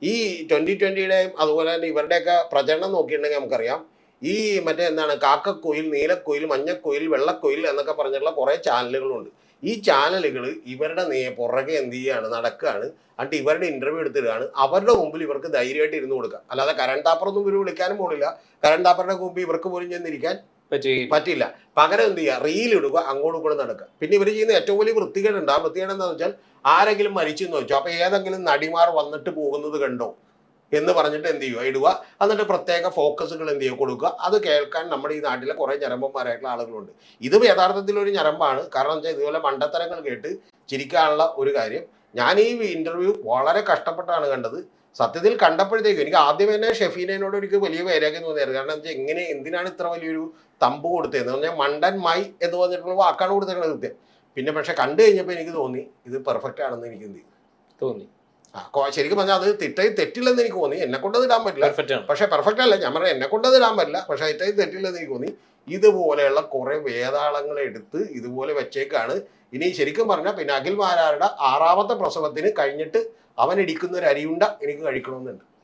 ഈ 2020യുടെയും അതുപോലെ തന്നെ ഇവരുടെയൊക്കെ പ്രചരണം നോക്കിയിട്ടുണ്ടെങ്കിൽ നമുക്കറിയാം ഈ മറ്റേ എന്താണ് കാക്കക്കുയിൽ, നീലക്കുയിൽ, മഞ്ഞക്കുയിൽ, വെള്ളക്കുയിൽ എന്നൊക്കെ പറഞ്ഞിട്ടുള്ള കുറേ ചാനലുകളുണ്ട്. ഈ ചാനലുകൾ ഇവരുടെ പുറകെ എന്ത് ചെയ്യുകയാണ്, നടക്കുകയാണ്. എന്നിട്ട് ഇവരുടെ ഇന്റർവ്യൂ എടുത്തിടുകയാണ്. അവരുടെ മുമ്പിൽ ഇവർക്ക് ധൈര്യമായിട്ട് ഇരുന്ന് കൊടുക്കുക. അല്ലാതെ കരണ്ട് താപ്പറൊന്നും ഇവർ വിളിക്കാനും പോണില്ല. കരണ്ട് താപ്പറിന്റെ മുമ്പിൽ ഇവർക്ക് പോലും ചെന്നിരിക്കാൻ പറ്റില്ല. പകരം എന്ത് ചെയ്യുക, റീൽ ഇടുക, അങ്ങോട്ടും കൂടെ നടക്കുക. പിന്നെ ഇവർ ചെയ്യുന്ന ഏറ്റവും വലിയ വൃത്തികേടുണ്ട്. ആ വൃത്തികേട് എന്താണെന്ന് വെച്ചാൽ ആരെങ്കിലും മരിച്ചെന്ന് വെച്ചോ, അപ്പൊ ഏതെങ്കിലും നടിമാർ വന്നിട്ട് പോകുന്നത് കണ്ടോ എന്ന് പറഞ്ഞിട്ട് എന്ത് ചെയ്യുക, ഇടുക. എന്നിട്ട് പ്രത്യേക ഫോക്കസുകൾ എന്ത് ചെയ്യുക, കൊടുക്കുക. അത് കേൾക്കാൻ നമ്മുടെ ഈ നാട്ടിലെ കുറേ ഞരമ്പന്മാരായിട്ടുള്ള ആളുകളുണ്ട്. ഇത് യഥാർത്ഥത്തിൽ ഒരു ഞരമ്പാണ്. കാരണം വെച്ചാൽ ഇതുപോലെ മണ്ടത്തരങ്ങൾ കേട്ട് ചിരിക്കാനുള്ള ഒരു കാര്യം. ഞാൻ ഈ ഇന്റർവ്യൂ വളരെ കഷ്ടപ്പെട്ടാണ് കണ്ടത്. സത്യത്തിൽ കണ്ടപ്പോഴത്തേക്കും എനിക്ക് ആദ്യം തന്നെ ഷെഫീനോട് എനിക്ക് വലിയ വൈരാഗ്യം തോന്നിയായിരുന്നു. കാരണം എന്താ വെച്ചാൽ എന്തിനാണ് ഇത്ര വലിയൊരു തമ്പ് കൊടുത്തതെന്ന് പറഞ്ഞാൽ മണ്ടൻ മായി എന്ന് പറഞ്ഞിട്ടുള്ള വാക്കാണ് കൊടുത്തിട്ടുള്ളത് കൃത്യം. പിന്നെ പക്ഷെ കണ്ടു കഴിഞ്ഞപ്പോൾ എനിക്ക് തോന്നി ഇത് പെർഫെക്റ്റ് ആണെന്ന് എനിക്ക് എന്ത് തോന്നി. ശരിക്കും പറഞ്ഞാൽ അത് തെറ്റില്ലെന്ന് എനിക്ക് തോന്നി. എന്നെ കൊണ്ടത് ഇടാൻ പറ്റില്ല, പക്ഷെ പെർഫെക്റ്റ് അല്ല. ഞാൻ പറഞ്ഞത് എന്നെ കൊണ്ടത് ഇടാൻ പറ്റില്ല, പക്ഷെ തെറ്റില്ലെന്ന് എനിക്ക് തോന്നി. ഇതുപോലെയുള്ള കുറെ വേതാളങ്ങൾ എടുത്ത് ഇതുപോലെ വെച്ചേക്കാണ്. ഇനി ശരിക്കും പറഞ്ഞാൽ പിന്നെ അഖിൽ മാരാരുടെ 6ാമത്തെ പ്രസവത്തിന് കഴിഞ്ഞിട്ട് അവൻ ഇടിക്കുന്ന ഒരു അരിയുണ്ട എനിക്ക് കഴിക്കണമെന്നുണ്ട്.